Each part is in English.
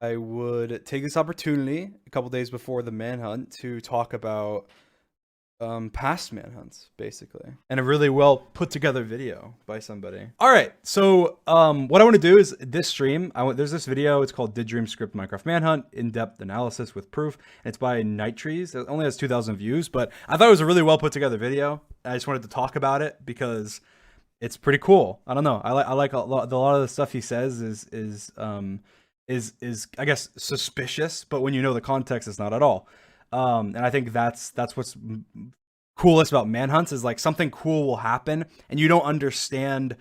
I would take this opportunity a couple days before the manhunt to talk about past manhunts, basically, and a really well put together video by somebody. All right, so what I want to do is this stream. There's this video. It's called "Did Dream Script Minecraft Manhunt: In-Depth Analysis with Proof." And it's by Night Trees. It only has 2,000 views, but I thought it was a really well put together video. I just wanted to talk about it because it's pretty cool. I don't know. I like a lot of the stuff he says is I guess suspicious, but when you know the context, it's not at all. And I think that's what's coolest about manhunts is like something cool will happen and you don't understand,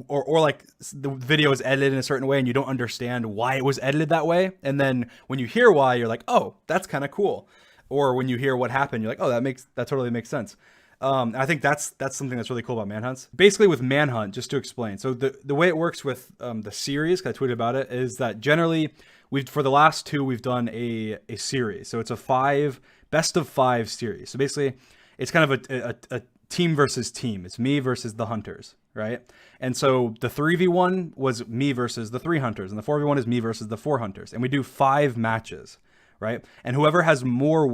or like the video is edited in a certain way and you don't understand why it was edited that way. And then when you hear why, you're like, oh, that's kind of cool. Or when you hear what happened, you're like, oh, that totally makes sense. I think that's something that's really cool about manhunts. Basically, with manhunt, just to explain, so the way it works with the series, 'cause I tweeted about it, is that generally for the last two we've done a series. So it's a best of 5 series. So basically, it's kind of a team versus team. It's me versus the hunters, right? And so the 3v1 was me versus the 3 hunters, and the 4v1 is me versus the 4 hunters, and we do 5 matches. Right? And whoever has more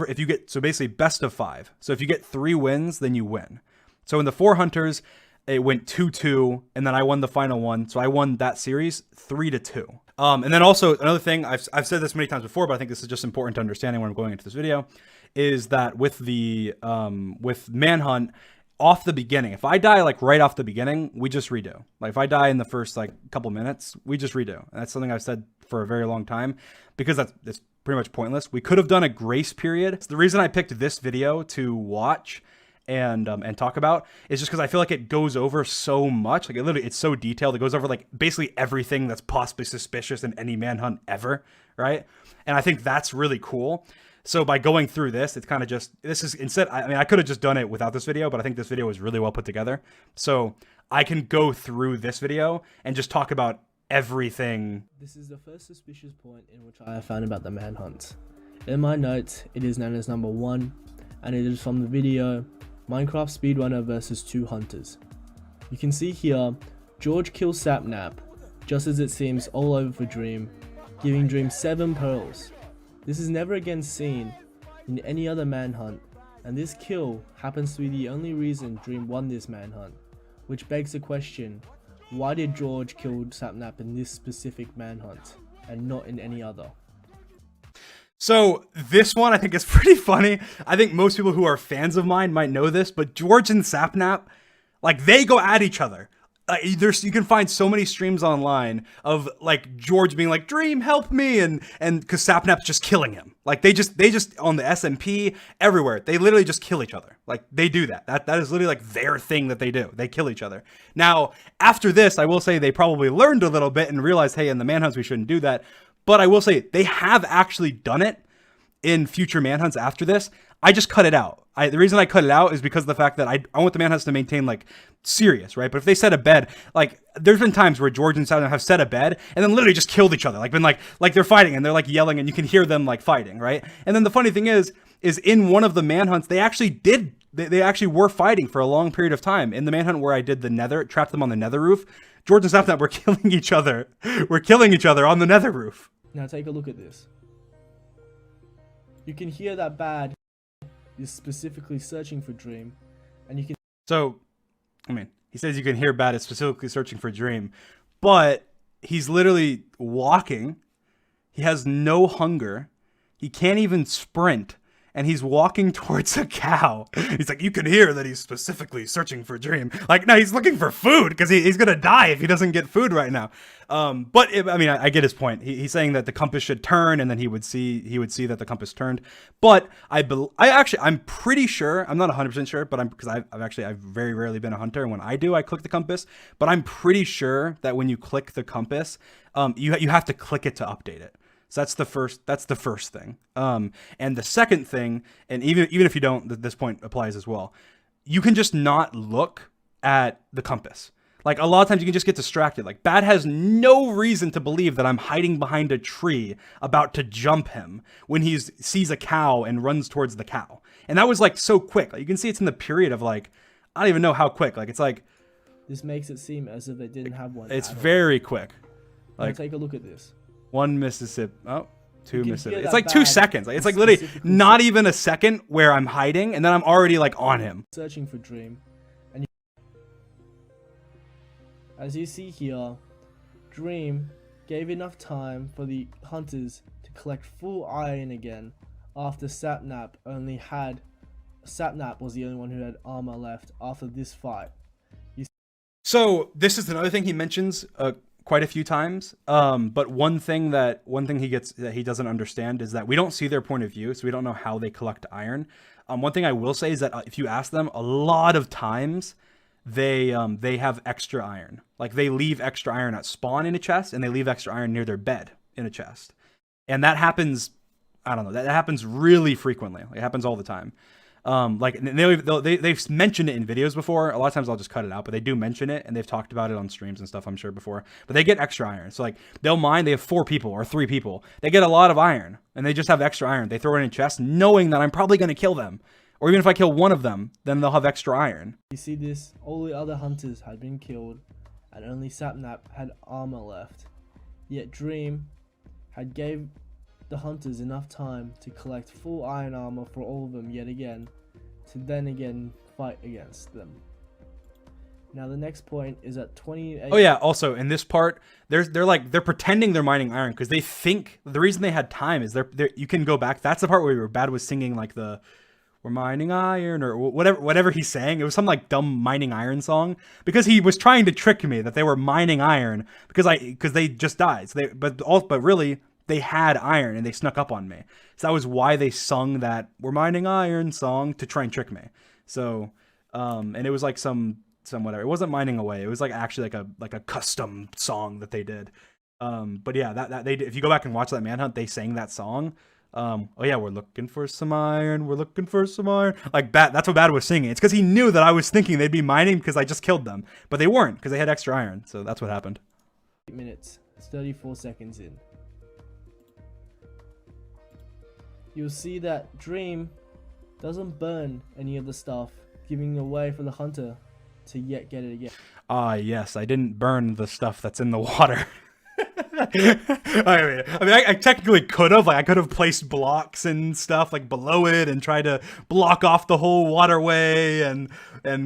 if you get, so basically best of 5. So if you get 3 wins, then you win. So in the 4 hunters, it went 2-2, and then I won the final one. So I won that series 3-2. And then also another thing, I've said this many times before, but I think this is just important to understanding when I'm going into this video, is that with with Manhunt, off the beginning, if I die like right off the beginning, we just redo. Like if I die in the first like couple minutes, we just redo. And that's something I've said for a very long time because it's pretty much pointless. We could have done a grace period. So the reason I picked this video to watch and talk about is just because I feel like it goes over so much. Like it's so detailed. It goes over like basically everything that's possibly suspicious in any manhunt ever, right? And I think that's really cool. So by going through this, it's kind of just, I could have just done it without this video, but I think this video is really well put together. So I can go through this video and just talk about everything. This is the first suspicious point in which I have found about the manhunt. In my notes, it is known as number 1, and it is from the video Minecraft Speedrunner versus 2 Hunters. You can see here, George kills Sapnap, just as it seems all over for Dream, giving Dream 7 pearls. This is never again seen in any other manhunt, and this kill happens to be the only reason Dream won this manhunt, which begs the question, why did George kill Sapnap in this specific manhunt and not in any other? So this one I think is pretty funny. I think most people who are fans of mine might know this, but George and Sapnap, like they go at each other. You can find so many streams online of like George being like, Dream, help me, and because Sapnap's just killing him. Like they just on the SMP everywhere, they literally just kill each other. Like they do that. That is literally like their thing that they do. They kill each other. Now after this, I will say they probably learned a little bit and realized, hey, in the manhunts we shouldn't do that. But I will say they have actually done it in future manhunts after this. I just cut it out. The reason I cut it out is because of the fact that I want the manhunts to maintain like serious, right? But if they set a bed, like there's been times where George and Saturn have set a bed and then literally just killed each other. Like been like they're fighting and they're like yelling and you can hear them like fighting, right? And then the funny thing is in one of the manhunts, they actually were fighting for a long period of time. In the manhunt where I did the nether, trapped them on the nether roof, George and Sapnap were killing each other. We're killing each other on the nether roof. Now take a look at this. You can hear that Bad is specifically searching for Dream, and you can. So, I mean, he says you can hear Bad is specifically searching for Dream, but he's literally walking. He has no hunger. He can't even sprint. And he's walking towards a cow. He's like, you can hear that he's specifically searching for Dream. Like, no, he's looking for food because he's going to die if he doesn't get food right now. I get his point. He's saying that the compass should turn and then he would see that the compass turned. But I'm pretty sure, I'm not 100% sure, but I've very rarely been a hunter. And when I do, I click the compass. But I'm pretty sure that when you click the compass, you have to click it to update it. So that's the first thing. And the second thing, and even if you don't, this point applies as well. You can just not look at the compass. Like a lot of times you can just get distracted. Like Bad has no reason to believe that I'm hiding behind a tree about to jump him when he sees a cow and runs towards the cow. And that was like so quick. Like you can see it's in the period of like, I don't even know how quick. Like it's like. This makes it seem as if they didn't have one. It's very quick. Like, now take a look at this. 1 Mississippi. Oh, 2 You can Mississippi. hear It's that like 2 bag seconds. Like, it's like literally specifically not even a second where I'm hiding, and then I'm already like on him. searching for Dream, and as you see here, Dream gave enough time for the hunters to collect full iron again after Sapnap was the only one who had armor left after this fight. So this is another thing he mentions quite a few times. But one thing that he doesn't understand is that we don't see their point of view, so we don't know how they collect iron. One thing I will say is that if you ask them, a lot of times they have extra iron. Like they leave extra iron at spawn in a chest, and they leave extra iron near their bed in a chest, and that happens. I don't know. That happens really frequently. Like, it happens all the time. Like they've mentioned it in videos before. A lot of times I'll just cut it out, but they do mention it, and they've talked about it on streams and stuff, I'm sure, before. But they get extra iron. So like they'll mine, they have 4 people or 3 people. They get a lot of iron, and they just have extra iron. They throw it in a chest knowing that I'm probably going to kill them. Or even if I kill one of them, then they'll have extra iron. You see this, all the other hunters had been killed, and only Sapnap had armor left. Yet Dream had gave the hunters enough time to collect full iron armor for all of them yet again, to then again fight against them. Now the next point is at 28. Oh yeah, also in this part, they're pretending they're mining iron because they think the reason they had time is they're you can go back. That's the part where Bad was singing like the "We're mining iron" or whatever he's saying. It was some like dumb mining iron song because he was trying to trick me that they were mining iron because they just died. So but really they had iron and they snuck up on me. So that was why they sung that "We're mining iron" song, to try and trick me. So and it was like some whatever. It wasn't mining away. It was like actually like a custom song that they did. But yeah, that they did. If you go back and watch that Manhunt, they sang that song. Oh yeah, we're looking for some iron. We're looking for some iron. Like that's what Bad was singing. It's because he knew that I was thinking they'd be mining because I just killed them, but they weren't because they had extra iron. So that's what happened. 8 minutes, 34 seconds in. You'll see that Dream doesn't burn any of the stuff, giving away for the hunter to yet get it again. Ah, yes, I didn't burn the stuff that's in the water. I technically could have. Like, I could have placed blocks and stuff like below it and tried to block off the whole waterway and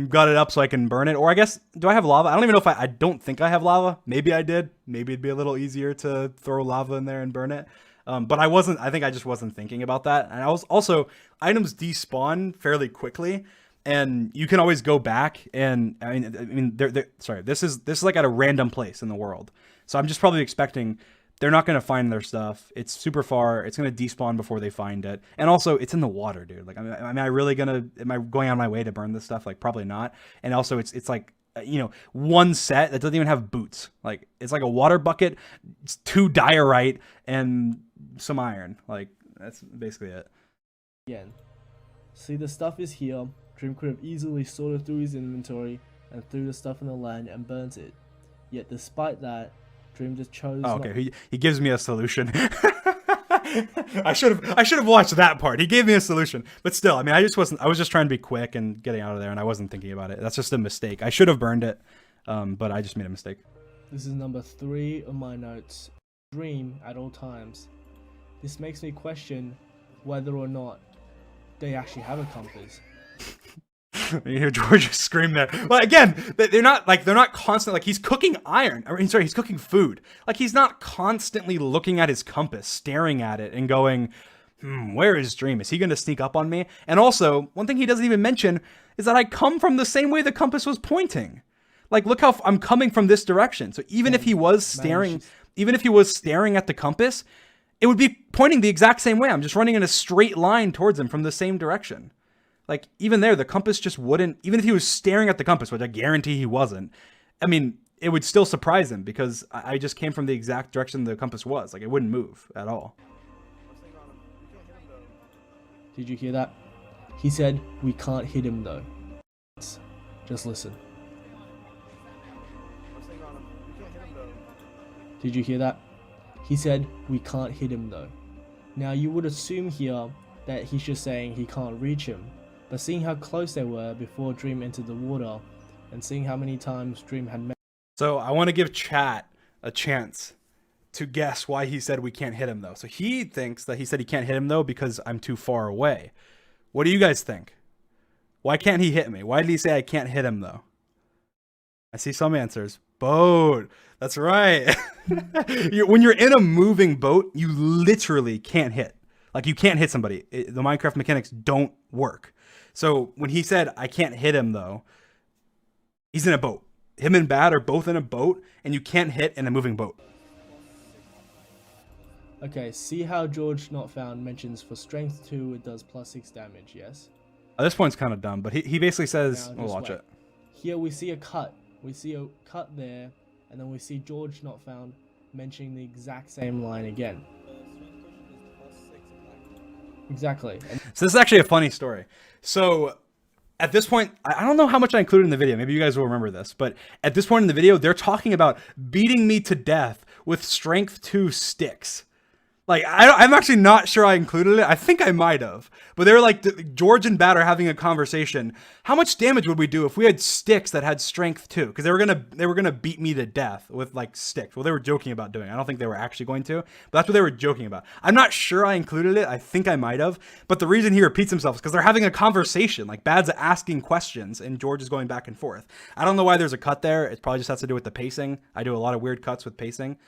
got it up so I can burn it. Or I guess, do I have lava? I don't even know if I don't think I have lava. Maybe I did. Maybe it'd be a little easier to throw lava in there and burn it. But I wasn't. I think I just wasn't thinking about that. And I was also, items despawn fairly quickly, and you can always go back. And I mean, sorry. This is like at a random place in the world. So I'm just probably expecting they're not going to find their stuff. It's super far. It's going to despawn before they find it. And also, it's in the water, dude. Like, am I going on my way to burn this stuff? Like, probably not. And also, it's like, you know, one set that doesn't even have boots. Like, it's like a water bucket, it's 2 diorite, and some iron. Like, that's basically it. Again. See, the stuff is here. Dream could have easily sorted through his inventory and threw the stuff in the land and burnt it. Yet despite that, Dream just chose. Oh, okay. He gives me a solution. I should have watched that part. He gave me a solution, but still, I mean, I was just trying to be quick and getting out of there, and I wasn't thinking about it. That's just a mistake. I should have burned it, but I just made a mistake. This is number 3 of my notes. Dream at all times. This makes me question whether or not they actually have a compass. You hear George scream there. Well, again, they're not constant. Like, he's cooking iron. He's cooking food. Like, he's not constantly looking at his compass, staring at it, and going, where is Dream? Is he going to sneak up on me? And also, one thing he doesn't even mention is that I come from the same way the compass was pointing. Like, look how I'm coming from this direction. So even if he was staring at the compass, it would be pointing the exact same way. I'm just running in a straight line towards him from the same direction. Like, even there, the compass just wouldn't, even if he was staring at the compass, which I guarantee he wasn't, I mean, it would still surprise him because I just came from the exact direction the compass was. Like, it wouldn't move at all. Did you hear that? He said, we can't hit him though. Just listen. Did you hear that? He said, we can't hit him though. Now, you would assume here that he's just saying he can't reach him. But seeing how close they were before Dream entered the water, and seeing how many times Dream had met. So I want to give chat a chance to guess why he said we can't hit him though. So he thinks that he said he can't hit him though because I'm too far away. What do you guys think? Why can't he hit me? Why did he say I can't hit him though? I see some answers. Boat. That's right. When you're in a moving boat, you literally can't hit. Like you can't hit somebody. The Minecraft mechanics don't work. So when he said I can't hit him though, he's in a boat. Him and Bad are both in a boat, and you can't hit in a moving boat. Okay, see how George Not Found mentions for strength 2 it does +6 damage, yes? This point's kind of dumb, but he basically says, Now, we'll watch wait. it. Here we see a cut. We see a cut there, and then we see George Not Found mentioning the exact same line again. Exactly. So this is actually a funny story. So at this point, I don't know how much I included in the video. Maybe you guys will remember this. But at this point in the video, they're talking about beating me to death with strength 2 sticks. Like, I'm actually not sure I included it. I think I might have. But they were like, George and Bat are having a conversation. How much damage would we do if we had sticks that had strength 2? Because they were gonna beat me to death with like sticks. Well, they were joking about doing it. I don't think they were actually going to. But that's what they were joking about. I'm not sure I included it. I think I might have. But the reason he repeats himself is because they're having a conversation. Like, Bad's asking questions and George is going back and forth. I don't know why there's a cut there. It probably just has to do with the pacing. I do a lot of weird cuts with pacing.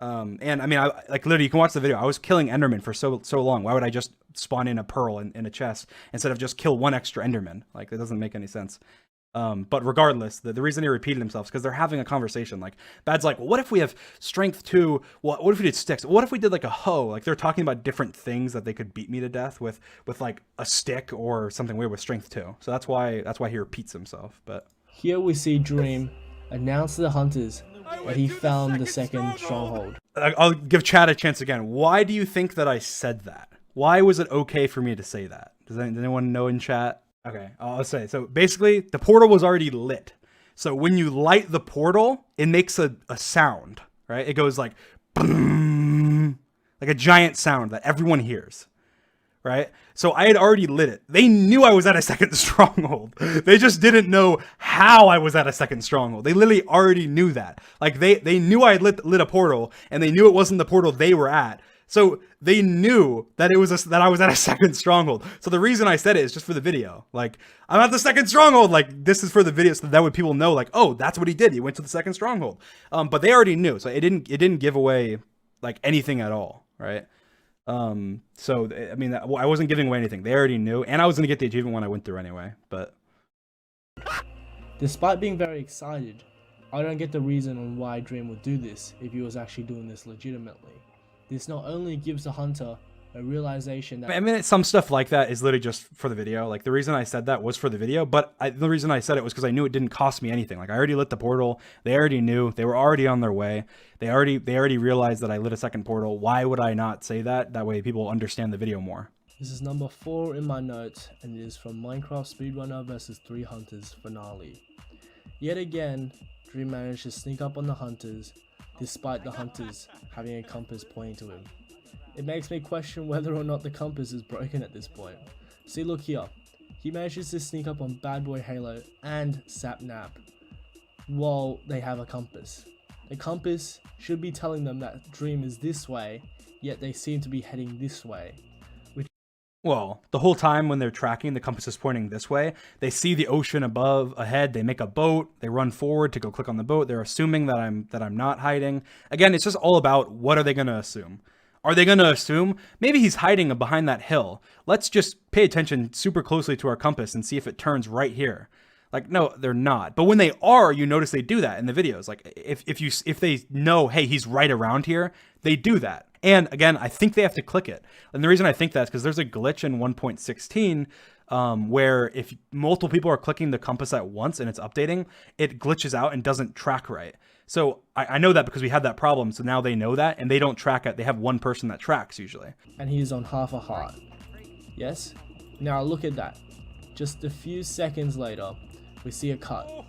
And I mean, like literally you can watch the video. I was killing Enderman for so long. Why would I just spawn in a pearl in a chest instead of just kill one extra Enderman? Like, that doesn't make any sense. But regardless, the reason he repeated himself is because they're having a conversation. Like, Bad's like, well, what if we have strength 2? What if we did sticks? What if we did like a hoe? Like, they're talking about different things that they could beat me to death with like a stick or something weird with strength 2. So that's why he repeats himself. But here we see Dream announce to the hunters that he found the second stronghold. I'll give Chad a chance again. Why do you think that I said that? Why was it okay for me to say that? Does anyone know in chat? Okay, I'll say. So basically, the portal was already lit. So when you light the portal, it makes a sound, right? It goes like, boom, like a giant sound that everyone hears, right? So I had already lit it. They knew I was at a second stronghold. They just didn't know how I was at a second stronghold. They literally already knew that. Like they knew I had lit a portal, and they knew it wasn't the portal they were at. So they knew that that I was at a second stronghold. So the reason I said it is just for the video. Like, I'm at the second stronghold. Like, this is for the video so that way people know, like, oh, that's what he did. He went to the second stronghold. But they already knew. So it didn't give away like anything at all, right? So I mean, I wasn't giving away anything. They already knew, and I was gonna get the achievement when I went through anyway. But despite being very excited, I don't get the reason on why Dream would do this if he was actually doing this legitimately. This not only gives the hunter a realization that... I mean, some stuff like that is literally just for the video. Like, the reason I said that was for the video, but the reason I said it was because I knew it didn't cost me anything. Like, I already lit the portal. They already knew. They were already on their way. They already realized that I lit a second portal. Why would I not say that? That way people understand the video more. This is number 4 in my notes, and it is from Minecraft Speedrunner vs 3 Hunters finale. Yet again, Dream managed to sneak up on the hunters, despite the hunters having a compass pointing to him. It makes me question whether or not the compass is broken at this point. See, look here. He manages to sneak up on Bad Boy Halo and Sapnap while they have a compass. The compass should be telling them that Dream is this way, yet they seem to be heading this way. Well, the whole time when they're tracking, the compass is pointing this way. They see the ocean ahead. They make a boat. They run forward to go click on the boat. They're assuming that I'm not hiding. Again, it's just all about what are they going to assume. Are they going to assume maybe he's hiding behind that hill? Let's just pay attention super closely to our compass and see if it turns right here. Like, no, they're not. But when they are, you notice they do that in the videos. Like, if they know, hey, he's right around here, they do that. And again, I think they have to click it. And the reason I think that is because there's a glitch in 1.16 where if multiple people are clicking the compass at once and it's updating, it glitches out and doesn't track right. So I know that because we had that problem. So now they know that, and they don't track it. They have one person that tracks usually. And he's on half a heart. Yes? Now look at that. Just a few seconds later, we see a cut.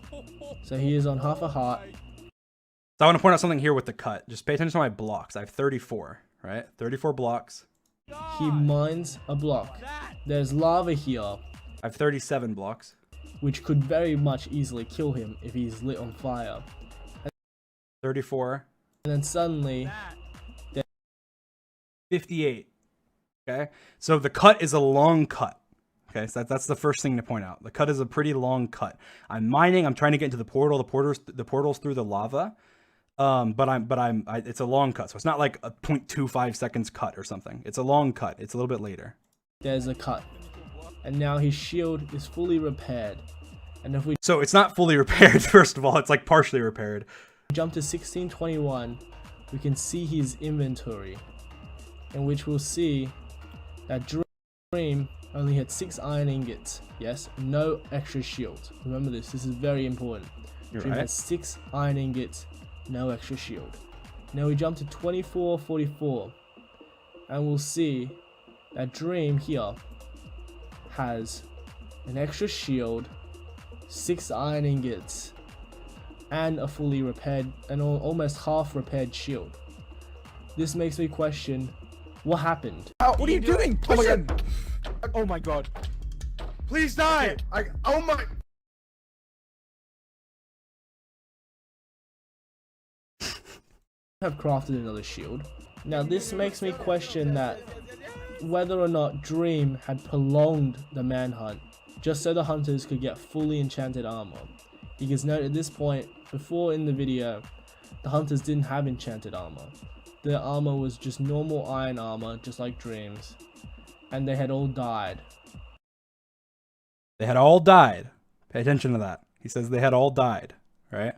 So he is on half a heart. So I want to point out something here with the cut. Just pay attention to my blocks. I have 34, right? 34 blocks. He mines a block. There's lava here. I have 37 blocks. Which could very much easily kill him if he's lit on fire. 34. And then suddenly, 58. Okay, so the cut is a long cut. Okay, so that's the first thing to point out. The cut is a pretty long cut. I'm mining. I'm trying to get into the portal. The portal's through the lava. It's a long cut, so it's not like a 0.25 seconds cut or something. It's a long cut. It's a little bit later. There's a cut, and now his shield is fully repaired. And if we So it's not fully repaired. First of all, it's like partially repaired. jump to 1621, we can see his inventory, in which we'll see that Dream only had 6 iron ingots. Yes, no extra shield. Remember this is very important. You're Dream right. has 6 iron ingots, no extra shield. Now we jump to 2444, and we'll see that Dream here has an extra shield, 6 iron ingots, and a fully repaired, and almost half repaired shield. This makes me question what happened. What are you doing? Oh my god. Oh my god. Please die. Oh my. Have crafted another shield. Now this makes me question that whether or not Dream had prolonged the manhunt just so the hunters could get fully enchanted armor. Because note at this point, before in the video, the hunters didn't have enchanted armor. Their armor was just normal iron armor, just like Dream's, and they had all died. They had all died. Pay attention to that. He says they had all died, right?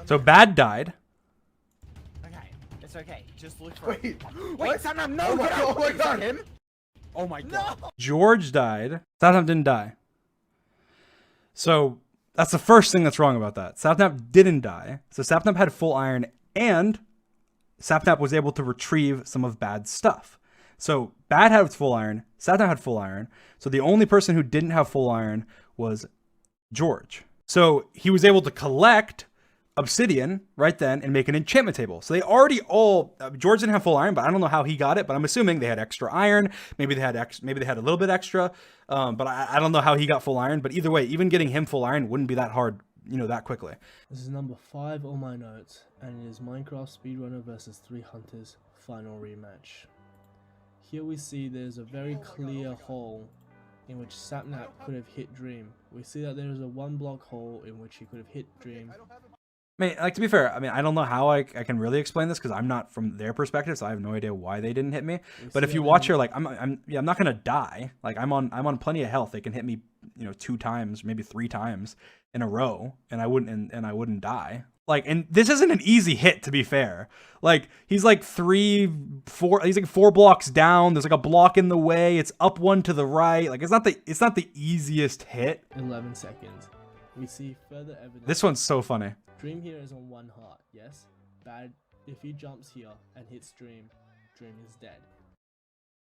So Bad died. Okay, it's okay. Just look for him. Wait, Sam, no! Oh my god! Oh my god! Him? Oh my god! No. George died. Sapnap didn't die. So that's the first thing that's wrong about that. Sapnap didn't die. So Sapnap had full iron, and Sapnap was able to retrieve some of Bad's stuff. So Bad had full iron. Sapnap had full iron. So the only person who didn't have full iron was George. So he was able to collect obsidian right then and make an enchantment table. So they already all George didn't have full iron, but I don't know how he got it, but I'm assuming they had extra iron. Maybe they had a little bit extra, but I don't know how he got full iron. But either way, even getting him full iron wouldn't be that hard, that quickly. This is number 5 on my notes, and it is Minecraft Speedrunner versus 3 Hunters final rematch. Here we see there's a very clear hole in which Sapnap could have hit Dream. We see that there is a 1 block hole in which he could have hit Dream. I mean, to be fair, I don't know how I can really explain this because I'm not from their perspective, so I have no idea why they didn't hit me. But if you watch here, I'm not gonna die. Like I'm on plenty of health. They can hit me, 2 times, maybe 3 times in a row, and I wouldn't die. Like, and this isn't an easy hit, to be fair. Like, he's like 4 blocks down. There's like a block in the way. It's up 1 to the right. Like, it's not the easiest hit. 11 seconds. We see further evidence. This one's so funny. Dream here is on 1 heart, yes? Bad, if he jumps here and hits Dream, Dream is dead.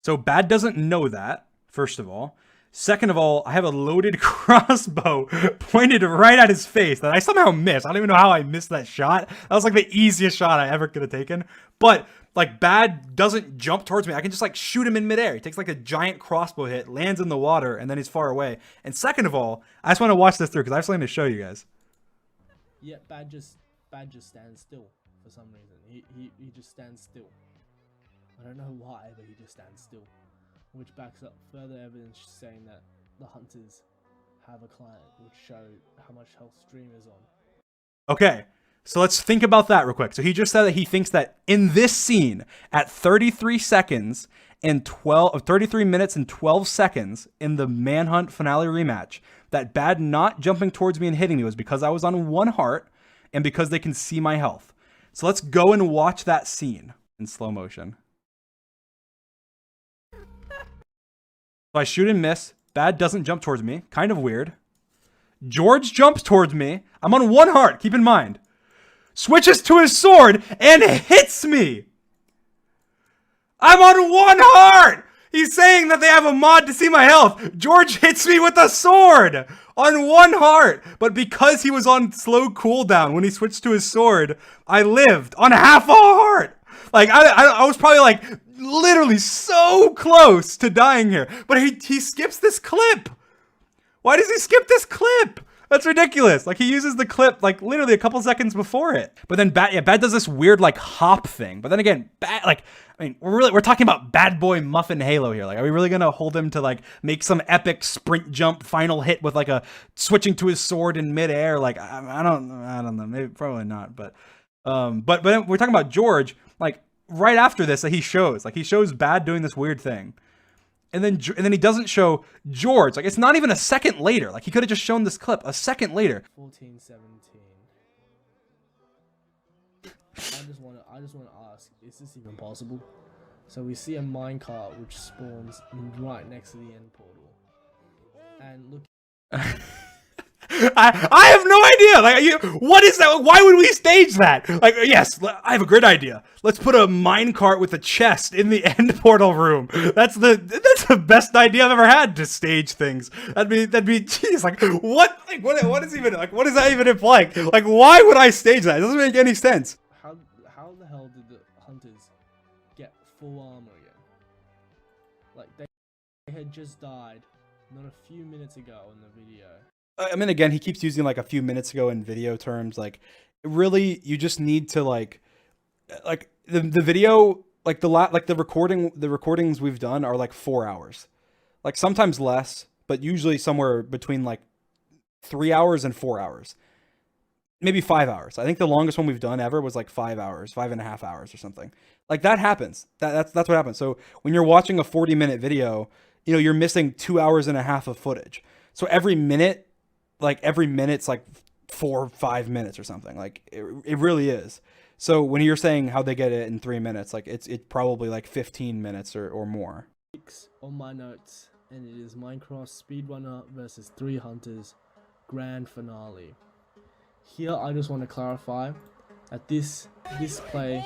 So Bad doesn't know that, first of all. Second of all, I have a loaded crossbow pointed right at his face that I somehow missed. I don't even know how I missed that shot. That was like the easiest shot I ever could have taken. But like Bad doesn't jump towards me. I can just like shoot him in midair. He takes like a giant crossbow hit, lands in the water, and then he's far away. And second of all, I just want to watch this through because I have something to show you guys. Yeah, Bad just stands still for some reason. He just stands still. I don't know why, but he just stands still. Which backs up further evidence saying that the hunters have a client, which show how much health Dream is on. Okay, so let's think about that real quick. So he just said that he thinks that in this scene, at 33 seconds and 33 minutes and 12 seconds in the Manhunt finale rematch, that Bad not jumping towards me and hitting me was because I was on 1 heart and because they can see my health. So let's go and watch that scene in slow motion. So I shoot and miss. Bad doesn't jump towards me. Kind of weird. George jumps towards me. I'm on 1 heart, keep in mind. Switches to his sword and hits me. I'm on 1 heart. He's saying that they have a mod to see my health. George hits me with a sword on 1 heart. But because he was on slow cooldown when he switched to his sword, I lived on half a heart. Like, I was probably like literally so close to dying here. But he skips this clip. Why does he skip this clip? That's ridiculous. Like he uses the clip like literally a couple seconds before it. But then Bad does this weird like hop thing. But then again, Bad, like, I mean, we're talking about Bad Boy Muffin Halo here. Like, are we really gonna hold him to like make some epic sprint jump final hit with like a switching to his sword in midair? Like, I don't know. Maybe probably not. But then we're talking about George. Like right after this, that he shows Bad doing this weird thing. And then he doesn't show George. Like, it's not even a second later. Like, he could have just shown this clip a second later. 14, 17. I just want to ask, is this even possible? So we see a minecart which spawns right next to the end portal. And look. I have no idea. Like, what is that? Why would we stage that? Like, yes, I have a great idea. Let's put a minecart with a chest in the end portal room. That's the best idea I've ever had to stage things. That'd be geez, like what? Like what is even like what is that even implying? Like, why would I stage that? It doesn't make any sense. How the hell did the hunters get full armor again? Like they had just died not a few minutes ago in the video. I mean, again, he keeps using like a few minutes ago in video terms. Like, really, you just need to like the video, like the recordings we've done are like 4 hours, like sometimes less, but usually somewhere between like 3 hours and 4 hours, maybe 5 hours. I think the longest one we've done ever was like 5 hours, 5.5 hours or something. Like that happens. That's what happens. So when you're watching a 40-minute video, you know, you're missing 2.5 hours of footage. So every minute's like 4 or 5 minutes or something. Like it really is. So when you're saying how they get it in 3 minutes, like it's probably like 15 minutes or more. On my notes, and it is Minecraft Speedrunner versus 3 Hunters Grand Finale. Here I just want to clarify that this play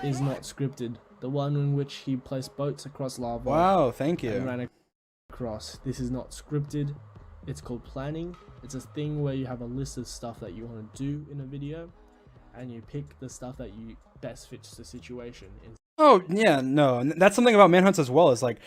is not scripted. The one in which he placed boats across lava. Wow, thank you. And ran across. This is not scripted. It's called planning. It's a thing where you have a list of stuff that you want to do in a video, and you pick the stuff that you best fits the situation. Oh yeah, no, and that's something about Manhunts as well. Is like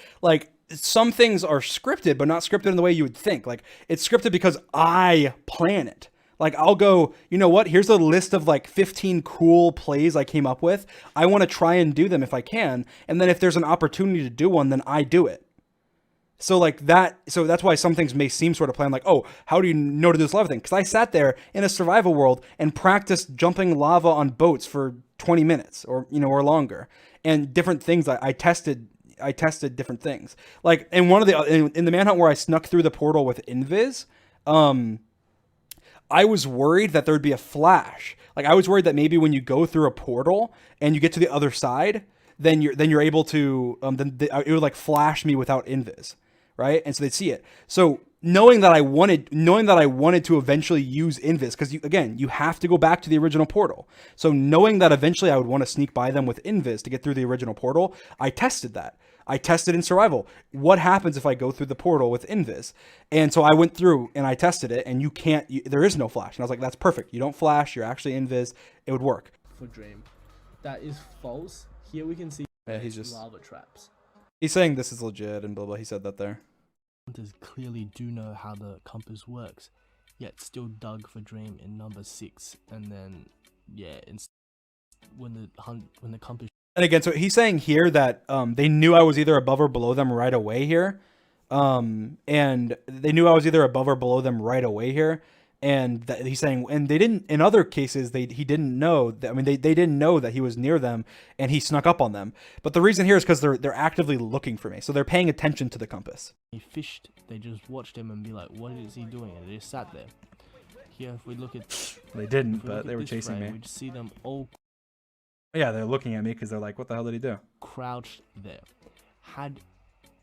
some things are scripted, but not scripted in the way you would think. Like it's scripted because I plan it. Like I'll go, you know what? Here's a list of like 15 cool plays I came up with. I want to try and do them if I can, and then if there's an opportunity to do one, then I do it. So like that, so that's why some things may seem sort of planned, like, oh, how do you know to do this lava thing? Because I sat there in a survival world and practiced jumping lava on boats for 20 minutes or, you know, or longer, and different things. I tested different things. Like in one of the, in the manhunt where I snuck through the portal with Invis, I was worried that there would be a flash. Like I was worried that maybe when you go through a portal and you get to the other side, then you're able to, it would like flash me without Invis. Right, and so they'd see it. So knowing that I wanted to eventually use Invis, because you have to go back to the original portal. So knowing that eventually I would want to sneak by them with Invis to get through the original portal, I tested that. I tested in survival. What happens if I go through the portal with Invis? And so I went through and I tested it, and there is no flash. And I was like, that's perfect. You don't flash. You're actually Invis. It would work. For Dream, that is false. Here we can see he's just lava traps. He's saying this is legit and blah blah. He said that there. Hunters clearly do know how the compass works, yet still dug for Dream in number 6, and then when the compass. And again, so he's saying here that they knew I was either above or below them right away here, and they knew I was either above or below them right away here. And that he's saying, and they didn't, in other cases, he didn't know that, I mean, they didn't know that he was near them and he snuck up on them. But the reason here is because they're actively looking for me. So they're paying attention to the compass. He fished, they just watched him and be like, what is he doing? And they just sat there. Here, if we look at, they didn't, but they were chasing me. We just see them all. Yeah, they're looking at me because they're like, what the hell did he do? Crouched there. Had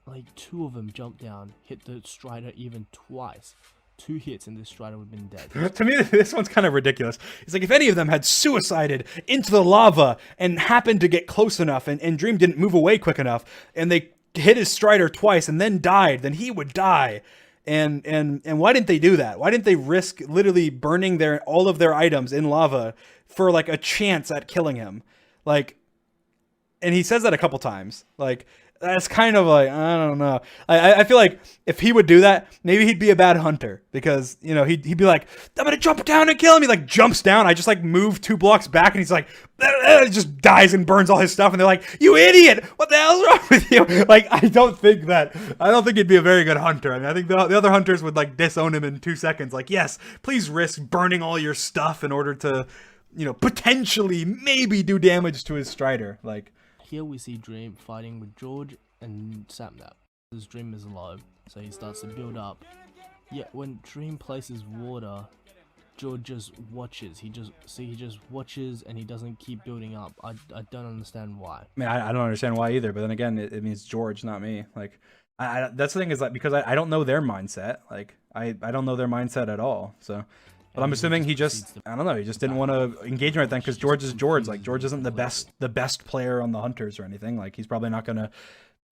like 2 of them jump down, hit the Strider even twice. 2 hits and this Strider would have been dead. To me, this one's kind of ridiculous. It's like if any of them had suicided into the lava and happened to get close enough and Dream didn't move away quick enough and they hit his Strider twice and then died, then he would die. And why didn't they do that? Why didn't they risk literally burning all of their items in lava for like a chance at killing him? Like, and he says that a couple times. Like, That's kind of like, I don't know. I feel like if he would do that, maybe he'd be a bad hunter because, you know, he'd be like, I'm going to jump down and kill him. He like jumps down. I just like move 2 blocks back and he's like, just dies and burns all his stuff. And they're like, you idiot. What the hell's wrong with you? Like, I don't think he'd be a very good hunter. I mean, I think the other hunters would like disown him in 2 seconds. Like, yes, please risk burning all your stuff in order to, you know, potentially maybe do damage to his Strider. Like, Here we see Dream fighting with George and Sapnap. His Dream is low, so he starts to build up. Yet when Dream places water, George just watches. He just watches and he doesn't keep building up. I don't understand why. I mean, I don't understand why either. But then again, it means George, not me. Like, that's the thing is like because I don't know their mindset. Like, I don't know their mindset at all. So. But I'm assuming he just, I don't know, he just didn't want to engage right then because George is George. Like, George isn't the best player on the Hunters or anything. Like, he's probably not going to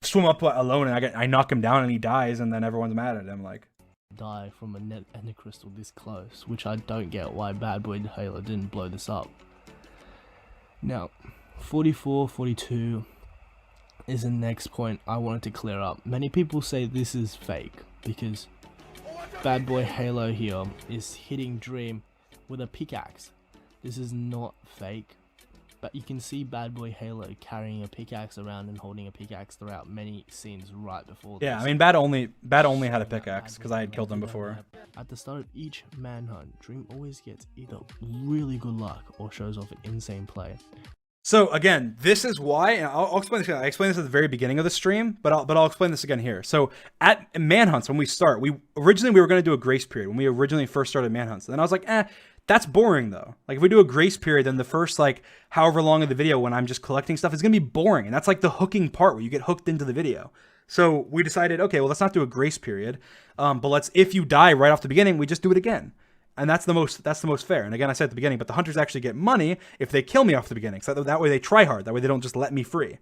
swim up alone and I knock him down and he dies and then everyone's mad at him. Like, die from a net ender crystal this close, which I don't get why Bad Boy Halo didn't blow this up. Now, 44-42 is the next point I wanted to clear up. Many people say this is fake because Bad Boy Halo here is hitting Dream with a pickaxe. This is not fake, but you can see Bad Boy Halo carrying a pickaxe around and holding a pickaxe throughout many scenes right before this. Yeah, I mean, Bad only had a pickaxe because I had killed him before. At the start of each manhunt, Dream always gets either really good luck or shows off an insane play. So again, this is why, and I'll explain this. I explained this at the very beginning of the stream, but I'll explain this again here. So at Manhunts, when we start, originally we were going to do a grace period when we originally first started Manhunts. And then I was like, that's boring though. Like if we do a grace period, then the first like however long of the video when I'm just collecting stuff is going to be boring. And that's like the hooking part where you get hooked into the video. So we decided, okay, well, let's not do a grace period. But if you die right off the beginning, we just do it again. And that's the most fair. And again, I said at the beginning, but the hunters actually get money if they kill me off the beginning. So that way they try hard. That way they don't just let me free.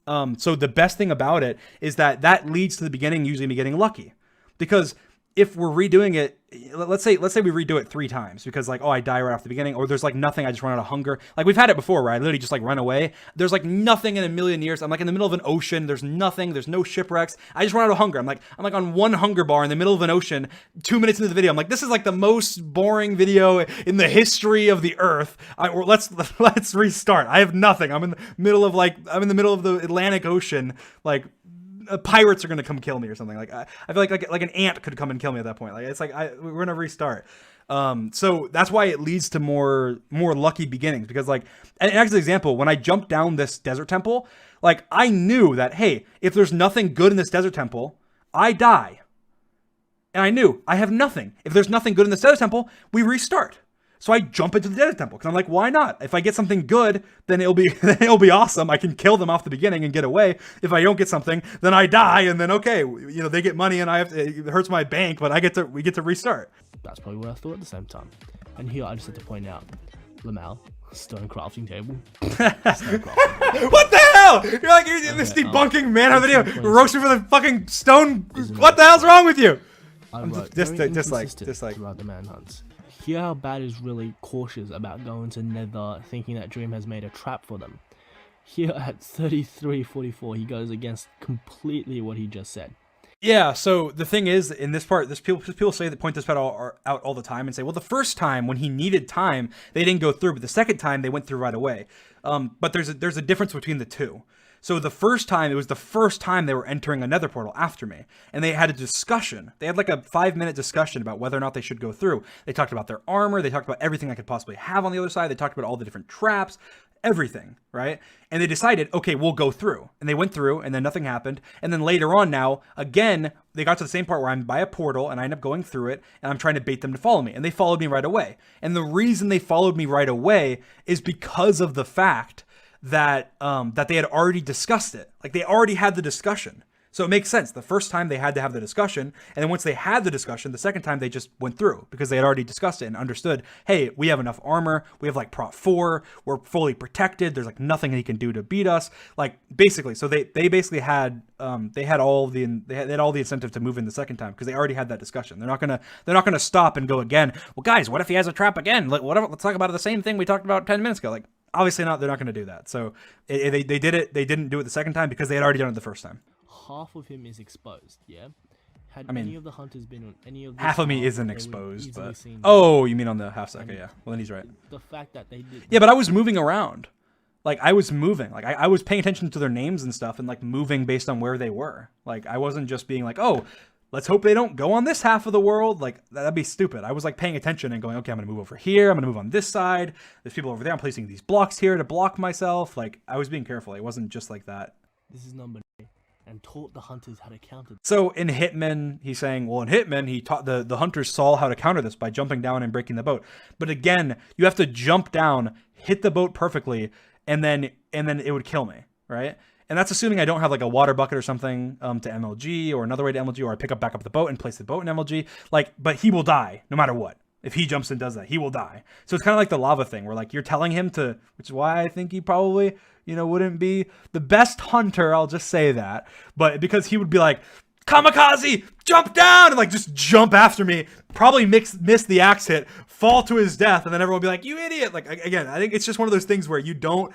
So the best thing about it is that leads to the beginning usually me getting lucky. Because if we're redoing it, let's say we redo it 3 times because like, oh, I die right off the beginning, or there's like nothing, I just run out of hunger. Like we've had it before where I literally just like run away. There's like nothing in a million years. I'm like in the middle of an ocean. There's nothing. There's no shipwrecks. I just run out of hunger. I'm like on 1 hunger bar in the middle of an ocean, 2 minutes into the video. I'm like, this is like the most boring video in the history of the earth. Let's restart. I have nothing. I'm in the middle of the Atlantic Ocean. Like, pirates are gonna come kill me or something. Like I feel like an ant could come and kill me at that point. Like it's like we're gonna restart. So that's why it leads to more lucky beginnings because like an example, when I jumped down this desert temple, like I knew that hey, if there's nothing good in this desert temple, I die. And I knew I have nothing. If there's nothing good in this desert temple, we restart. So I jump into the desert temple because I'm like, why not? If I get something good, then it'll be awesome. I can kill them off the beginning and get away. If I don't get something, then I die, and then okay, you know, they get money and it hurts my bank, but we get to restart. That's probably what I thought at the same time. And here I just had to point out, Lamal, stone crafting table. What the hell? You're like you're this debunking Manhunt video, roasting for the fucking stone. What the hell's wrong with you? I'm dislike. Throughout the manhunts. Hear how Bad is really cautious about going to Nether, thinking that Dream has made a trap for them. Here at 33-44, he goes against completely what he just said. Yeah, so the thing is, in this part, people say that point this part out all the time and say, well, the first time when he needed time, they didn't go through, but the second time they went through right away. But there's a difference between the two. So the first time, it was the first time they were entering a nether portal after me. And they had a discussion. They had like a 5-minute discussion about whether or not they should go through. They talked about their armor. They talked about everything I could possibly have on the other side. They talked about all the different traps, everything, right? And they decided, okay, we'll go through. And they went through, and then nothing happened. And then later on now, again, they got to the same part where I'm by a portal, and I end up going through it, and I'm trying to bait them to follow me. And they followed me right away. And the reason they followed me right away is because of the fact that they had already discussed it. Like they already had the discussion. So it makes sense. The first time they had to have the discussion, and then once they had the discussion, the second time they just went through because they had already discussed it and understood, hey, we have enough armor, we have like prot 4, we're fully protected, there's like nothing he can do to beat us. Like basically, so they basically had all the incentive to move in the second time because they already had that discussion. They're not gonna stop and go again. Well, guys, what if he has a trap again? Let's talk about the same thing we talked about 10 minutes ago. Like, obviously not. They're not going to do that. So they did it. They didn't do it the second time because they had already done it the first time. Half of him is exposed, yeah? Had I mean, any of the hunters been on any of this half of me path, isn't they would exposed, easily but seen oh, you mean on the half second? And Yeah. Well, then he's right. the fact that they did. Yeah, but I was moving around. Like I was moving. Like I was paying attention to their names and stuff, and like moving based on where they were. Like I wasn't just being like, oh, let's hope they don't go on this half of the world. Like that'd be stupid. I was like paying attention and going, okay, I'm gonna move over here. I'm gonna move on this side. There's people over there. I'm placing these blocks here to block myself. Like I was being careful. It wasn't just like that. This is number 9, and taught the hunters how to counter. So in Hitman, he's saying, well, in Hitman, he taught the hunters saw how to counter this by jumping down and breaking the boat. But again, you have to jump down, hit the boat perfectly, and then it would kill me, right? And that's assuming I don't have like a water bucket or something to MLG or another way to MLG, or I pick back up the boat and place the boat in MLG. Like, but he will die no matter what. If he jumps and does that, he will die. So it's kind of like the lava thing where like you're telling him to, which is why I think he probably, wouldn't be the best hunter. I'll just say that. But because he would be like, kamikaze, jump down, and like just jump after me, probably miss the axe hit, fall to his death, and then everyone will be like, you idiot. Like, again, I think it's just one of those things where you don't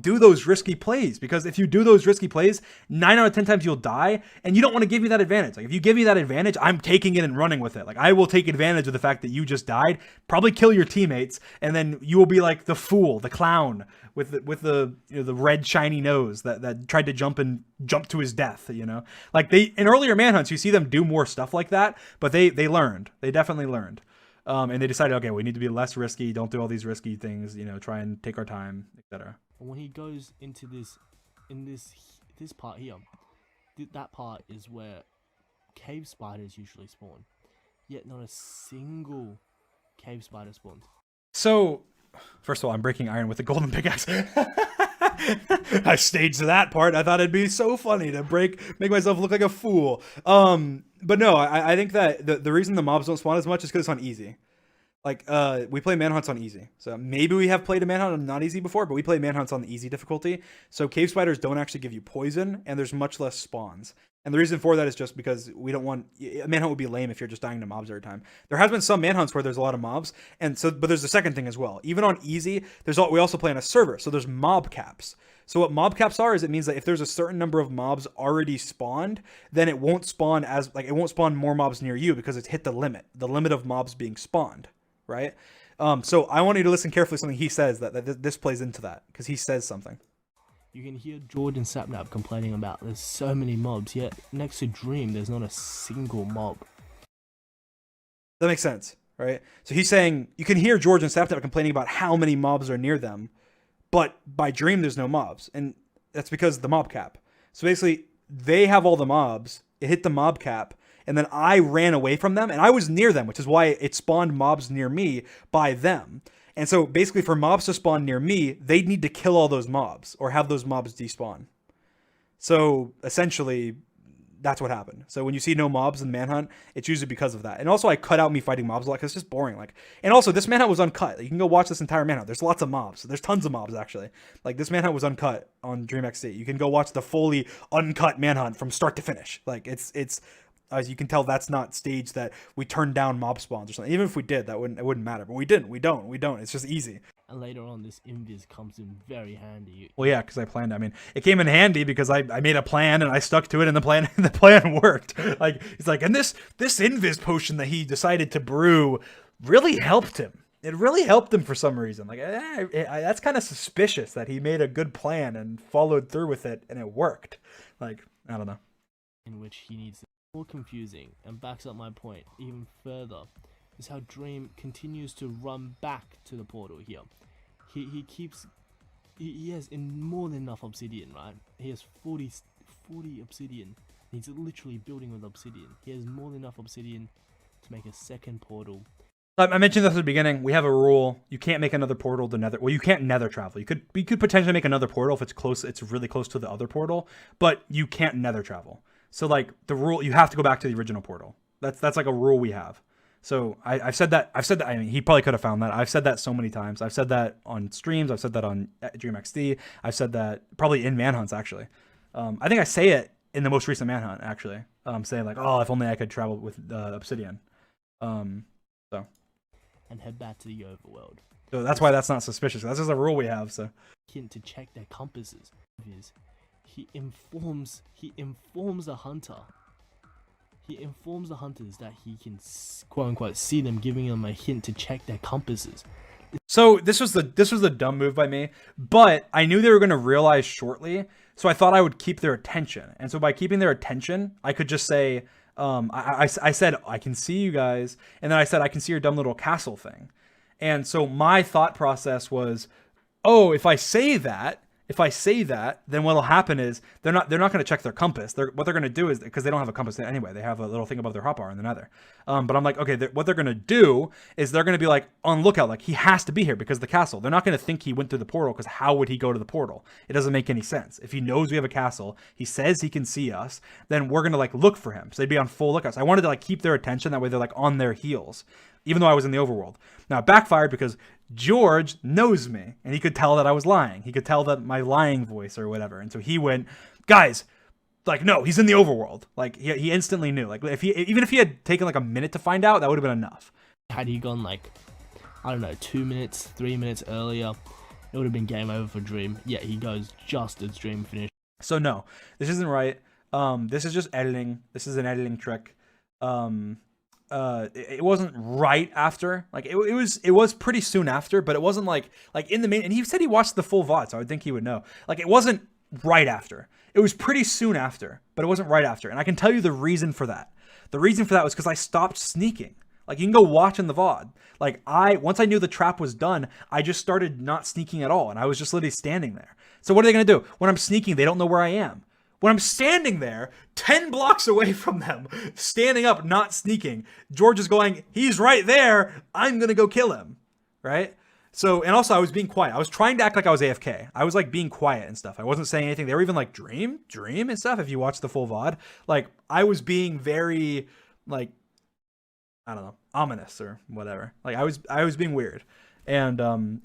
do those risky plays, because if you do those risky plays, 9 out of 10 times you'll die, and you don't want to give me that advantage. Like if you give me that advantage, I'm taking it and running with it. Like I will take advantage of the fact that you just died, probably kill your teammates, and then you will be like the fool, the clown with the the red shiny nose that tried to jump to his death. Like in earlier manhunts, you see them do more stuff like that, but they learned. They definitely learned. And they decided, okay, we need to be less risky. Don't do all these risky things. Try and take our time, etc. When he goes into this part here, that part is where cave spiders usually spawn, yet not a single cave spider spawns. So, first of all, I'm breaking iron with a golden pickaxe. I staged that part. I thought it'd be so funny to make myself look like a fool. But no, I think that the reason the mobs don't spawn as much is because it's on easy. Like, we play manhunts on easy. So maybe we have played a manhunt on not easy before, but we play manhunts on the easy difficulty. So cave spiders don't actually give you poison, and there's much less spawns. And the reason for that is just because we don't want... A manhunt would be lame if you're just dying to mobs every time. There has been some manhunts where there's a lot of mobs, but there's a second thing as well. Even on easy, we also play on a server, so there's mob caps. So what mob caps are is it means that if there's a certain number of mobs already spawned, then it won't spawn more mobs near you because it's hit the limit of mobs being spawned, right? So I want you to listen carefully to something he says that this plays into that, because he says something. You can hear Jordan Sapnap complaining about there's so many mobs, yet next to Dream there's not a single mob. That makes sense, right? So he's saying you can hear George and Sapnap complaining about how many mobs are near them, but by Dream there's no mobs, and that's because of the mob cap. So basically, they have all the mobs, it hit the mob cap, and then I ran away from them, and I was near them, which is why it spawned mobs near me by them. And so basically for mobs to spawn near me, they'd need to kill all those mobs or have those mobs despawn. So essentially, that's what happened. So when you see no mobs in Manhunt, it's usually because of that. And also I cut out me fighting mobs a lot because it's just boring. And also this Manhunt was uncut. You can go watch this entire Manhunt. There's lots of mobs. There's tons of mobs actually. Like this Manhunt was uncut on DreamXD. You can go watch the fully uncut Manhunt from start to finish. Like it's as you can tell, that's not staged that we turned down mob spawns or something. Even if we did, it wouldn't matter. But we didn't. We don't. It's just easy. And later on, this invis comes in very handy. Well, yeah, because I planned. I mean, it came in handy because I made a plan and I stuck to it, and the plan worked. Like it's like, and this invis potion that he decided to brew really helped him. It really helped him for some reason. Like that's kind of suspicious that he made a good plan and followed through with it, and it worked. Like I don't know. In which he needs. More confusing and backs up my point even further is how Dream continues to run back to the portal here. He has more than enough obsidian, right? He has 40 obsidian. He's literally building with obsidian. He has more than enough obsidian to make a second portal. I mentioned this at the beginning. We have a rule: you can't make another portal to nether. Well, you can't nether travel. You could potentially make another portal if it's close. It's really close to the other portal, but you can't nether travel. So like the rule, you have to go back to the original portal. That's like a rule we have. So I've said that. I mean, he probably could have found that. I've said that so many times. I've said that on streams. I've said that on DreamXD. I've said that probably in Manhunts actually. I think I say it in the most recent Manhunt actually. Saying like, oh, if only I could travel with Obsidian. So. And head back to the overworld. So that's why that's not suspicious. That's just a rule we have. So hint to check their compasses. He informs the hunter. He informs the hunters that he can quote unquote see them, giving them a hint to check their compasses. So this was the dumb move by me, but I knew they were going to realize shortly, so I thought I would keep their attention. And so by keeping their attention, I could just say, I said, I can see you guys, and then I said, I can see your dumb little castle thing. And so my thought process was, oh, if I say that, then what'll happen is they're not going to check their compass. What they're going to do is, because they don't have a compass anyway, they have a little thing above their hotbar in the nether. But I'm like, okay, what they're going to do is they're going to be like on lookout, like he has to be here because of the castle. They're not going to think he went through the portal, because how would he go to the portal? It doesn't make any sense. If he knows we have a castle, he says he can see us, then we're going to like look for him. So they'd be on full lookout. So I wanted to like keep their attention, that way they're like on their heels, even though I was in the overworld. Now it backfired because George knows me, and he could tell that I was lying. He could tell that my lying voice or whatever. And so he went, guys, like, no, he's in the overworld. Like he instantly knew. Like even if he had taken like a minute to find out, that would have been enough. Had he gone like, I don't know, 2 minutes, 3 minutes earlier, it would have been game over for Dream. Yet he goes just as Dream finished. So no, this isn't right. This is just editing. This is an editing trick. It wasn't right after, like it was pretty soon after, but it wasn't like in the main, and he said he watched the full VOD, so I would think he would know. Like it wasn't right after. It was pretty soon after, but it wasn't right after. And I can tell you the reason for that. The reason for that was because I stopped sneaking. Like you can go watch in the VOD. Like once I knew the trap was done, I just started not sneaking at all, and I was just literally standing there. So what are they gonna do? When I'm sneaking, they don't know where I am. When I'm standing there, 10 blocks away from them, standing up, not sneaking, George is going, he's right there, I'm gonna go kill him, right? So, and also I was being quiet. I was trying to act like I was AFK. I was like being quiet and stuff. I wasn't saying anything. They were even like, dream and stuff, if you watch the full VOD. Like, I was being very, like, I don't know, ominous or whatever. Like, I was being weird. And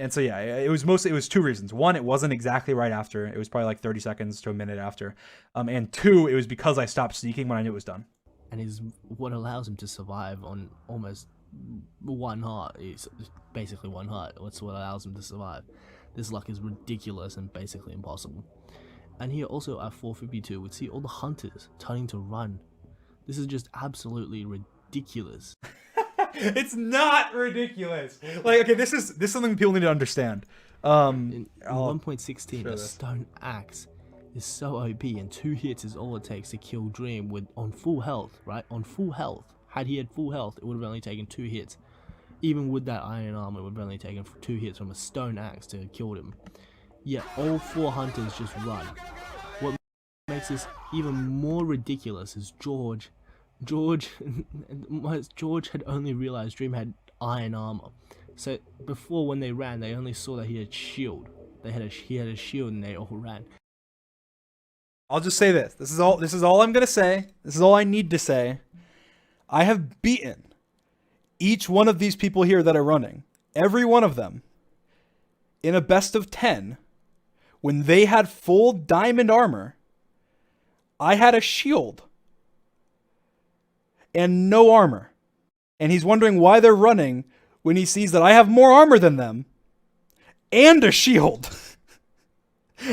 so yeah, it was two reasons. One, it wasn't exactly right after. It was probably like 30 seconds to a minute after. And two, it was because I stopped sneaking when I knew it was done. And is what allows him to survive on almost one heart. It's basically one heart. That's what allows him to survive. This luck is ridiculous and basically impossible. And here also at 452, we'd see all the hunters turning to run. This is just absolutely ridiculous. It's not ridiculous. Like, okay, this is something people need to understand. In 1.16, a stone axe is so OP, and 2 hits is all it takes to kill Dream on full health, right? On full health. Had he had full health, it would have only taken 2 hits. Even with that iron armor, it would have only taken 2 hits from a stone axe to have killed him. Yet all 4 hunters just run. What makes this even more ridiculous is George had only realized Dream had iron armor. So before, when they ran, they only saw that he had shield. He had a shield, and they all ran. I'll just say this. This is all I'm gonna say. This is all I need to say. I have beaten each one of these people here that are running. Every one of them. In a best of 10. When they had full diamond armor. I had a shield. And no armor. And he's wondering why they're running when he sees that I have more armor than them and a shield.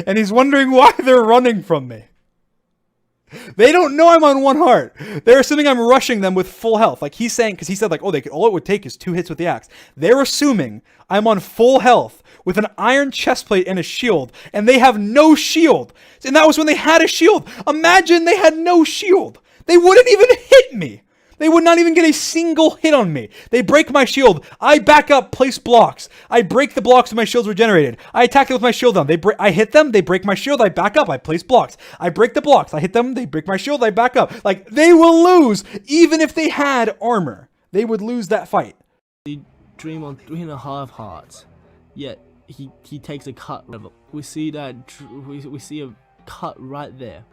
And he's wondering why they're running from me. They don't know I'm on 1 heart. They're assuming I'm rushing them with full health. Like he's saying, because he said like, oh, all it would take is 2 hits with the axe. They're assuming I'm on full health with an iron chestplate and a shield, and they have no shield. And that was when they had a shield. Imagine they had no shield. They wouldn't even hit me. They would not even get a single hit on me. They break my shield. I back up, place blocks. I break the blocks when my shield's regenerated. I attack them with my shield on. I hit them, they break my shield, I back up, I place blocks. I break the blocks, I hit them, they break my shield, I back up. Like, they will lose, even if they had armor. They would lose that fight. They Dream on 3.5 hearts. Yet, he takes a cut. We see that, we see a cut right there.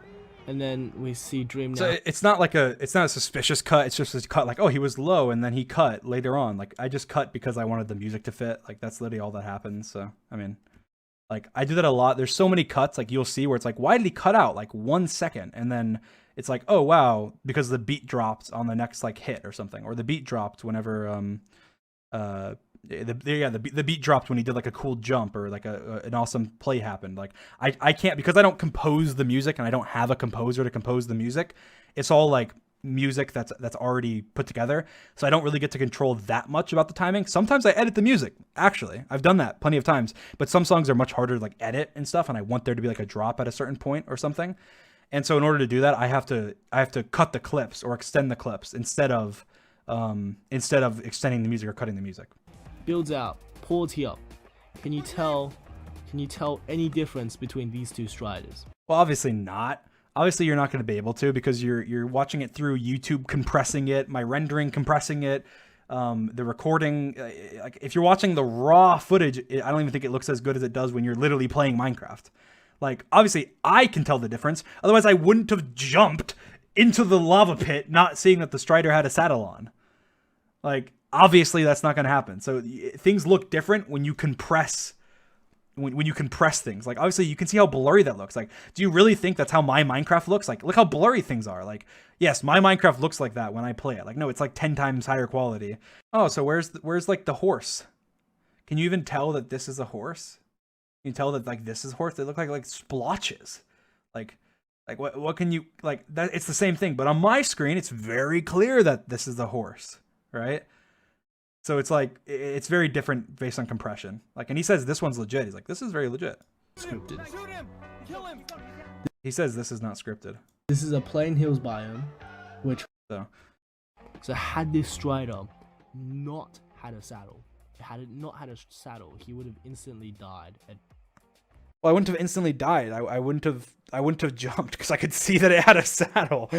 And then we see Dream now. So it's not a suspicious cut. It's just a cut like, oh, he was low and then he cut later on. Like, I just cut because I wanted the music to fit. Like, that's literally all that happens. So, I mean, like, I do that a lot. There's so many cuts, like, you'll see where it's like, why did he cut out? Like, 1 second. And then it's like, oh, wow, because the beat dropped on the next, like, hit or something. Or the beat dropped whenever, The beat dropped when he did like a cool jump or like an awesome play happened. Like I can't, because I don't compose the music and I don't have a composer to compose the music. It's all like music that's already put together, so I don't really get to control that much about the timing. Sometimes I edit the music. Actually, I've done that plenty of times, but some songs are much harder to like edit and stuff, and I want there to be like a drop at a certain point or something. And so in order to do that, I have to cut the clips or extend the clips instead of extending the music or cutting the music. Builds out, pause here. Can you tell any difference between these two striders? Well, obviously not. Obviously, you're not going to be able to, because you're watching it through YouTube compressing it, my rendering compressing it, the recording. Like if you're watching the raw footage, I don't even think it looks as good as it does when you're literally playing Minecraft. Like obviously, I can tell the difference. Otherwise, I wouldn't have jumped into the lava pit, not seeing that the Strider had a saddle on. Like obviously, that's not going to happen. So things look different when you compress. When you compress things, like obviously you can see how blurry that looks. Like, do you really think that's how my Minecraft looks? Like, look how blurry things are. Like, yes, my Minecraft looks like that when I play it. Like, no, it's like 10 times higher quality. Oh, so where's like the horse? Can you even tell that this is a horse? Can you tell that like this is a horse? They look like splotches. Like what can you like that? It's the same thing, but on my screen, it's very clear that this is a horse, right? So it's like, it's very different based on compression. Like, and he says this one's legit. He's like, this is very legit. Scripted. Shoot him! Kill him! He says this is not scripted. This is a plain hills biome, which So had this Strider not had a saddle, he would have instantly died. well, I wouldn't have instantly died. I wouldn't have jumped because I could see that it had a saddle.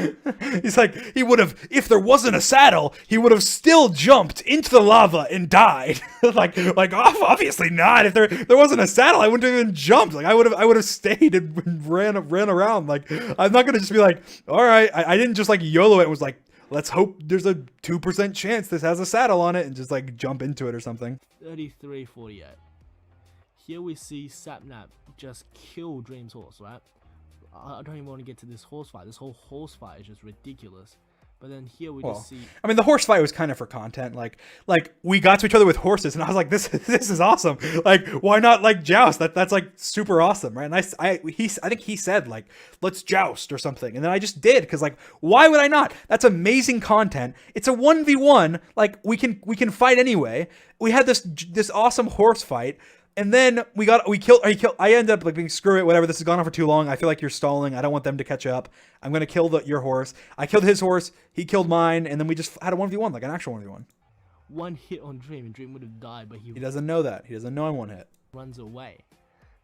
He's like, he would have, if there wasn't a saddle, he would have still jumped into the lava and died. like obviously not. If there wasn't a saddle, I wouldn't have even jumped. Like I would have stayed and ran around. Like I'm not gonna just be like, all right, I didn't just like YOLO it and was like, let's hope there's a 2% chance this has a saddle on it and just like jump into it or something. 33-48. Here we see Sapnap just kill Dream's horse, right? I don't even want to get to this horse fight. This whole horse fight is just ridiculous. But then here we just see. I mean, the horse fight was kind of for content. Like we got to each other with horses, and I was like, this is awesome. Like, why not like joust? That's like super awesome, right? And I think he said like, let's joust or something, and then I just did because like, why would I not? That's amazing content. It's a 1v1. Like we can fight anyway. We had this awesome horse fight. And then he killed. I ended up like being, screw it, whatever. This has gone on for too long. I feel like you're stalling. I don't want them to catch up. I'm gonna kill your horse. I killed his horse. He killed mine, and then we just had a 1v1, like an actual 1v1. One hit on Dream, and Dream would have died, but he doesn't know that. He doesn't know I'm one hit. Runs away.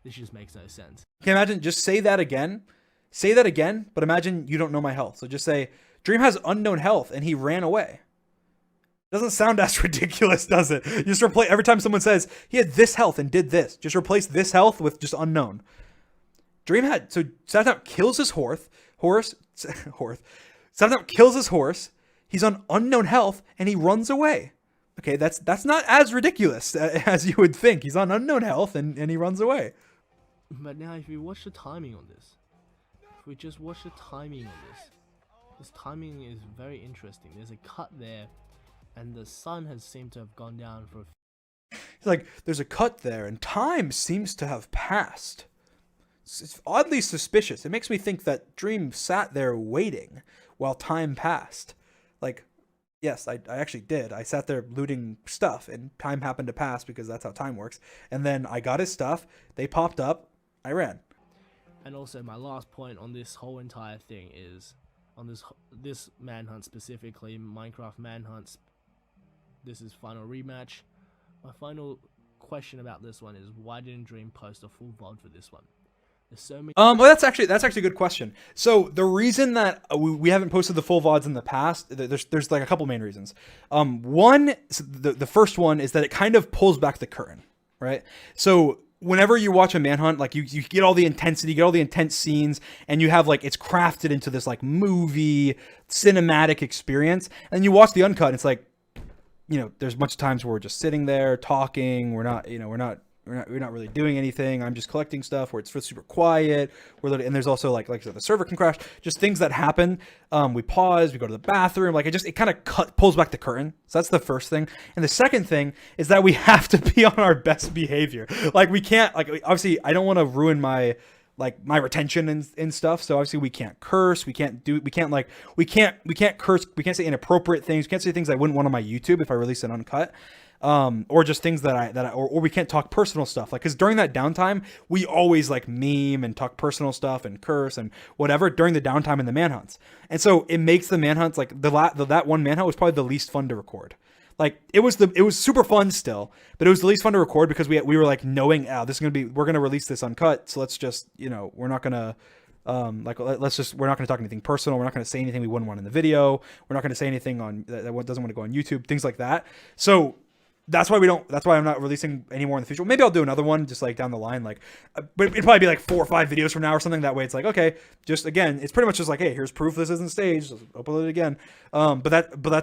This just makes no sense. Can you imagine? Just say that again. Say that again. But imagine you don't know my health. So just say Dream has unknown health, and he ran away. Doesn't sound as ridiculous, does it? You just replace every time someone says he had this health and did this. Just replace this health with just unknown. Dream had so Sapnap kills his horse. Sapnap kills his horse. He's on unknown health and he runs away. Okay, that's not as ridiculous as you would think. He's on unknown health and he runs away. But now, if we watch the timing on this, this timing is very interesting. There's a cut there. And the sun has seemed to have gone down for. He's like, there's a cut there, and time seems to have passed. It's oddly suspicious. It makes me think that Dream sat there waiting while time passed. Like, yes, I actually did. I sat there looting stuff, and time happened to pass because that's how time works. And then I got his stuff. They popped up. I ran. And also, my last point on this whole entire thing is on this manhunt specifically, Minecraft manhunts. This is final rematch. My final question about this one is, why didn't Dream post a full VOD for this one? There's so many. Well, that's actually a good question. So the reason that we haven't posted the full VODs in the past, there's like a couple main reasons. One, the first one is that it kind of pulls back the curtain, right? So whenever you watch a manhunt, like you get all the intensity, you get all the intense scenes, and you have like, it's crafted into this like movie cinematic experience, and you watch the uncut, and it's like, you know, there's much times where we're just sitting there talking. We're not we're not really doing anything. I'm just collecting stuff, where it's super quiet. And there's also like I said, the server can crash. Just things that happen. We pause. We go to the bathroom. Like it kind of pulls back the curtain. So that's the first thing. And the second thing is that we have to be on our best behavior. Like we can't. Like obviously, I don't want to ruin my retention and stuff. So obviously we can't curse. We can't curse. We can't say inappropriate things. We can't say things I wouldn't want on my YouTube if I release an uncut. Or just things or we can't talk personal stuff. Like, cause during that downtime, we always like meme and talk personal stuff and curse and whatever during the downtime in the manhunts. And so it makes the manhunts like that one manhunt was probably the least fun to record. Like it was super fun still, but it was the least fun to record because we were like knowing, we're going to release this uncut. So let's just, we're not going to, we're not going to talk anything personal. We're not going to say anything we wouldn't want in the video. We're not going to say anything that doesn't want to go on YouTube, things like that. So that's why I'm not releasing any more in the future. Maybe I'll do another one just like down the line, like, but it'd probably be like 4 or 5 videos from now or something. That way it's like, okay, just again, it's pretty much just like, hey, here's proof this isn't staged. Let's upload it again. But I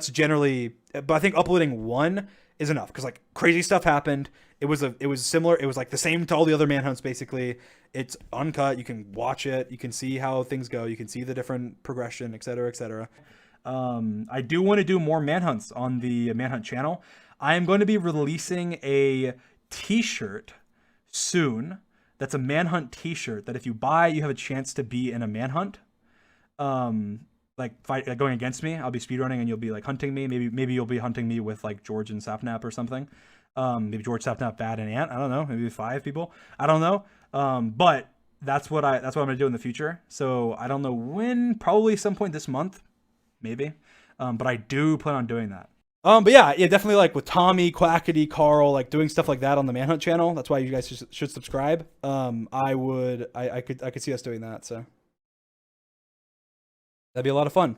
think uploading one is enough because like crazy stuff happened. It was similar. It was like the same to all the other manhunts. Basically, it's uncut. You can watch it. You can see how things go. You can see the different progression, et cetera, et cetera. I do want to do more manhunts on the Manhunt channel. I am going to be releasing a t-shirt soon. That's a manhunt t-shirt that if you buy, you have a chance to be in a manhunt. Going against me. I'll be speedrunning and you'll be like hunting me. Maybe you'll be hunting me with like George and Sapnap or something. Maybe George, Sapnap, Bad, and Ant. I don't know. Maybe 5 people. I don't know. But that's what I'm going to do in the future. So I don't know when, probably some point this month, maybe. But I do plan on doing that. But yeah, definitely like with Tommy, Quackity, Carl, like doing stuff like that on the Manhunt channel. That's why you guys should subscribe. I could see us doing that. So that'd be a lot of fun.